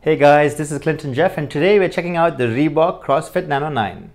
Hey guys, this is Clinton Jeff and today we're checking out the Reebok Crossfit Nano 9.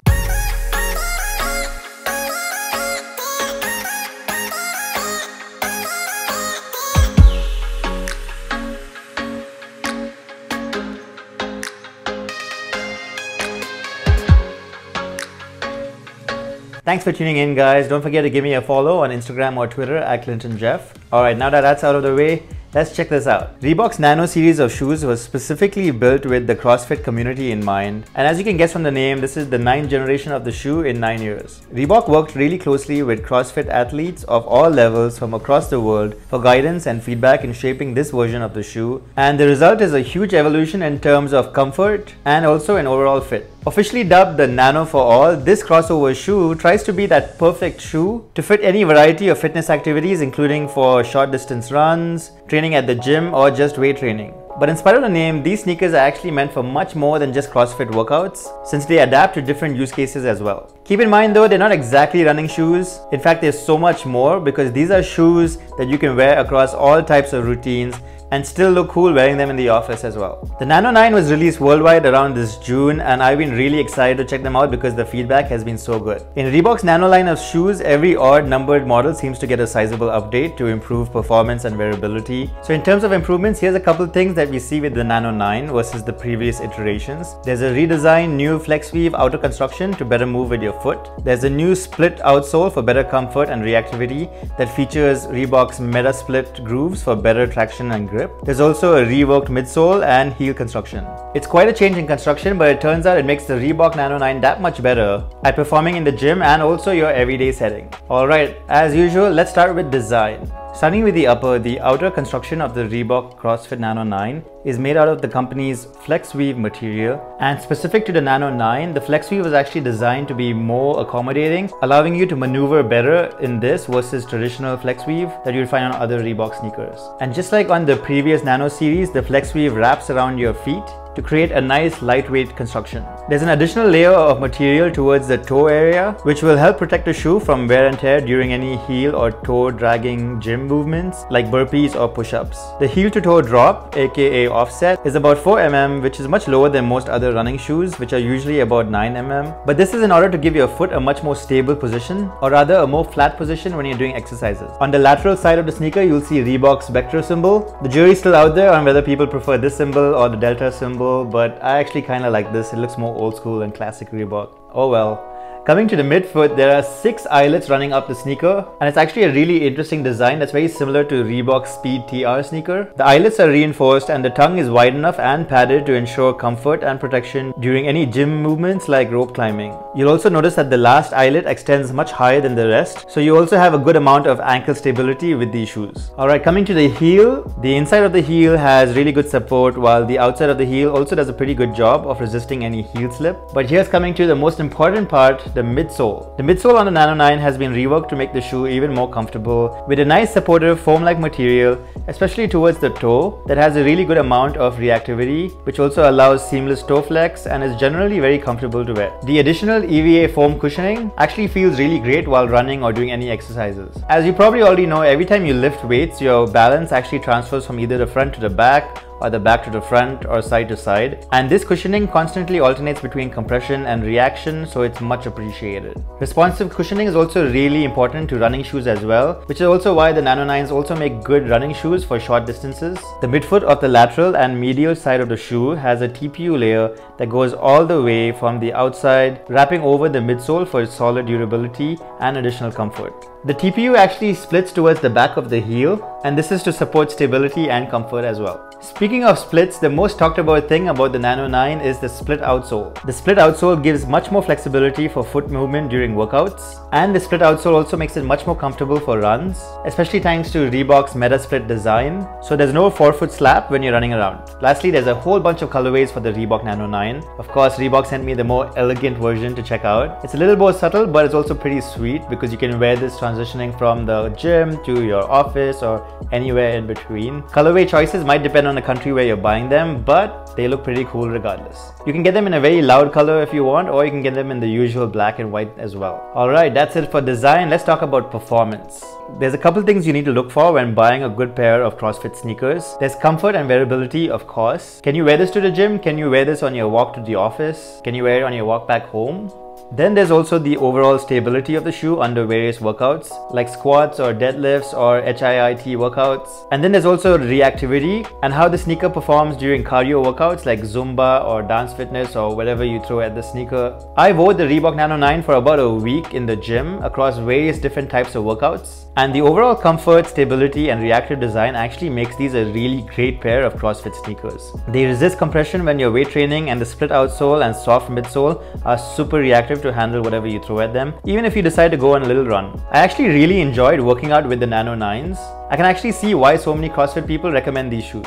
Thanks for tuning in guys. Don't forget to give me a follow on Instagram or Twitter at Clinton Jeff. Alright, now that that's out of the way, let's check this out. Reebok's Nano series of shoes was specifically built with the CrossFit community in mind. And as you can guess from the name, this is the 9th generation of the shoe in 9 years. Reebok worked really closely with CrossFit athletes of all levels from across the world for guidance and feedback in shaping this version of the shoe. And the result is a huge evolution in terms of comfort and also in overall fit. Officially dubbed the Nano for All, this crossover shoe tries to be that perfect shoe to fit any variety of fitness activities, including for short distance runs, training at the gym, or just weight training. But in spite of the name, these sneakers are actually meant for much more than just CrossFit workouts, since they adapt to different use cases as well. Keep in mind though, they're not exactly running shoes. In fact, there's so much more because these are shoes that you can wear across all types of routines and still look cool wearing them in the office as well. The Nano 9 was released worldwide around this June and I've been really excited to check them out because the feedback has been so good. In Reebok's Nano line of shoes, every odd numbered model seems to get a sizable update to improve performance and wearability. So in terms of improvements, here's a couple things that we see with the Nano 9 versus the previous iterations. There's a redesigned new flex weave outer construction to better move with your foot. There's a new split outsole for better comfort and reactivity that features Reebok's meta split grooves for better traction and grip. There's also a revoked midsole and heel construction. It's quite a change in construction, but it turns out it makes the Reebok Nano 9 that much better at performing in the gym and also your everyday setting. Alright, as usual, let's start with design. Starting with the upper, the outer construction of the Reebok CrossFit Nano 9 is made out of the company's flex weave material, and specific to the Nano 9, the flex weave was actually designed to be more accommodating, allowing you to maneuver better in this versus traditional flex weave that you'll find on other Reebok sneakers. And just like on the previous Nano series, the flex weave wraps around your feet to create a nice lightweight construction. There's an additional layer of material towards the toe area which will help protect the shoe from wear and tear during any heel or toe dragging gym movements like burpees or push-ups. The heel to toe drop, aka offset, is about 4 mm, which is much lower than most other running shoes, which are usually about 9 mm. But this is in order to give your foot a much more stable position, or rather a more flat position when you're doing exercises. On the lateral side of the sneaker, you'll see Reebok's Vector symbol. The jury's still out there on whether people prefer this symbol or the Delta symbol, but I actually kind of like this. It looks more old school and classic Reebok. Oh well. Coming to the midfoot, there are 6 eyelets running up the sneaker, and it's actually a really interesting design that's very similar to Reebok's Speed TR sneaker. The eyelets are reinforced and the tongue is wide enough and padded to ensure comfort and protection during any gym movements like rope climbing. You'll also notice that the last eyelet extends much higher than the rest, so you also have a good amount of ankle stability with these shoes. Alright, coming to the heel, the inside of the heel has really good support while the outside of the heel also does a pretty good job of resisting any heel slip. But here's coming to the most important part, the midsole. The midsole on the Nano 9 has been reworked to make the shoe even more comfortable with a nice supportive foam-like material, especially towards the toe, that has a really good amount of reactivity, which also allows seamless toe flex and is generally very comfortable to wear. The additional EVA foam cushioning actually feels really great while running or doing any exercises. As you probably already know, every time you lift weights, your balance actually transfers from either the front to the back or the back to the front or side to side, and this cushioning constantly alternates between compression and reaction, so it's much appreciated. Responsive cushioning is also really important to running shoes as well, which is also why the Nano 9s also make good running shoes for short distances. The midfoot of the lateral and medial side of the shoe has a TPU layer that goes all the way from the outside, wrapping over the midsole for its solid durability and additional comfort. The TPU actually splits towards the back of the heel, and this is to support stability and comfort as well. Speaking of splits, the most talked about thing about the Nano 9 is the split outsole. The split outsole gives much more flexibility for foot movement during workouts, and the split outsole also makes it much more comfortable for runs, especially thanks to Reebok's meta split design, so there's no forefoot slap when you're running around. Lastly, there's a whole bunch of colorways for the Reebok Nano 9. Of course, Reebok sent me the more elegant version to check out. It's a little more subtle, but it's also pretty sweet because you can wear this transitioning from the gym to your office or anywhere in between. Colorway choices might depend on the country where you're buying them, but they look pretty cool regardless. You can get them in a very loud color if you want, or you can get them in the usual black and white as well. Alright, that's it for design. Let's talk about performance. There's a couple things you need to look for when buying a good pair of CrossFit sneakers. There's comfort and wearability, of course. Can you wear this to the gym? Can you wear this on your walk to the office? Can you wear it on your walk back home? Then there's also the overall stability of the shoe under various workouts like squats or deadlifts or HIIT workouts. And then there's also reactivity and how the sneaker performs during cardio workouts like Zumba or dance fitness or whatever you throw at the sneaker. I wore the Reebok Nano 9 for about a week in the gym across various different types of workouts. And the overall comfort, stability and reactive design actually makes these a really great pair of CrossFit sneakers. They resist compression when you're weight training, and the split outsole and soft midsole are super reactive to handle whatever you throw at them, even if you decide to go on a little run. I actually really enjoyed working out with the Nano 9s. I can actually see why so many CrossFit people recommend these shoes.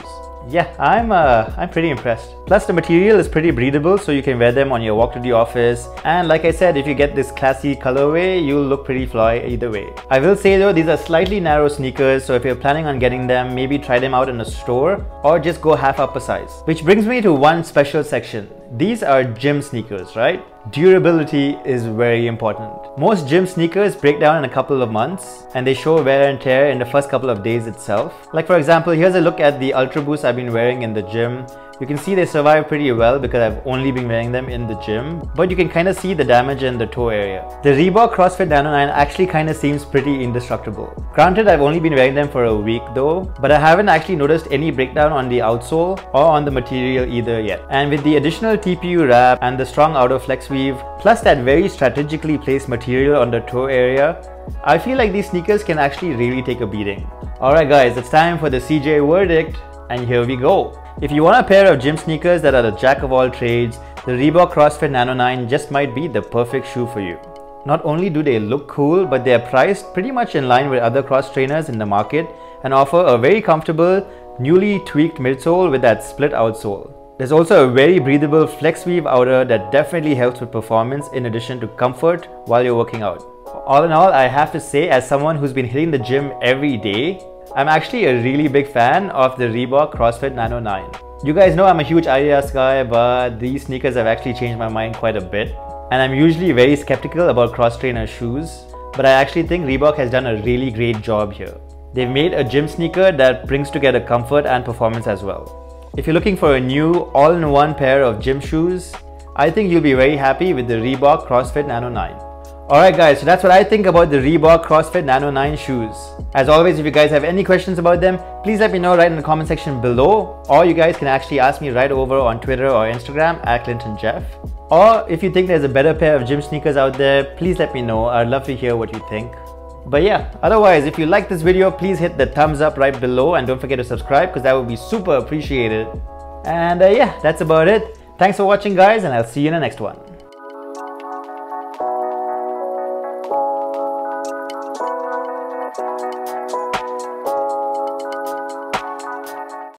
Yeah, I'm pretty impressed. Plus the material is pretty breathable, so you can wear them on your walk to the office. And like I said, if you get this classy colorway, you'll look pretty fly either way. I will say though, these are slightly narrow sneakers, so if you're planning on getting them, maybe try them out in a store or just go half up a size. Which brings me to one special section. These are gym sneakers, right? Durability is very important. Most gym sneakers break down in a couple of months and they show wear and tear in the first couple of days itself. Like for example, here's a look at the Ultra Boost I've been wearing in the gym. You can see they survive pretty well because I've only been wearing them in the gym, but you can kind of see the damage in the toe area. The Reebok Crossfit Nano 9 actually kind of seems pretty indestructible. Granted, I've only been wearing them for a week though, but I haven't actually noticed any breakdown on the outsole or on the material either yet. And with the additional TPU wrap and the strong outer flex weave, plus that very strategically placed material on the toe area, I feel like these sneakers can actually really take a beating. Alright guys, it's time for the CJ verdict, and here we go. If you want a pair of gym sneakers that are the jack of all trades, the Reebok CrossFit Nano 9 just might be the perfect shoe for you. Not only do they look cool, but they are priced pretty much in line with other cross trainers in the market and offer a very comfortable, newly tweaked midsole with that split outsole. There's also a very breathable flex weave outer that definitely helps with performance in addition to comfort while you're working out. All in all, I have to say, as someone who's been hitting the gym every day, I'm actually a really big fan of the Reebok CrossFit Nano 9. You guys know I'm a huge Adidas guy, but these sneakers have actually changed my mind quite a bit. And I'm usually very skeptical about cross trainer shoes, but I actually think Reebok has done a really great job here. They've made a gym sneaker that brings together comfort and performance as well. If you're looking for a new all-in-one pair of gym shoes, I think you'll be very happy with the Reebok CrossFit Nano 9. Alright guys, so that's what I think about the Reebok CrossFit Nano 9 shoes. As always, if you guys have any questions about them, please let me know right in the comment section below, or you guys can actually ask me right over on Twitter or Instagram at ClintonJeff. Or if you think there's a better pair of gym sneakers out there, please let me know. I'd love to hear what you think. But yeah, otherwise, if you like this video, please hit the thumbs up right below and don't forget to subscribe because that would be super appreciated. And yeah, that's about it. Thanks for watching guys, and I'll see you in the next one.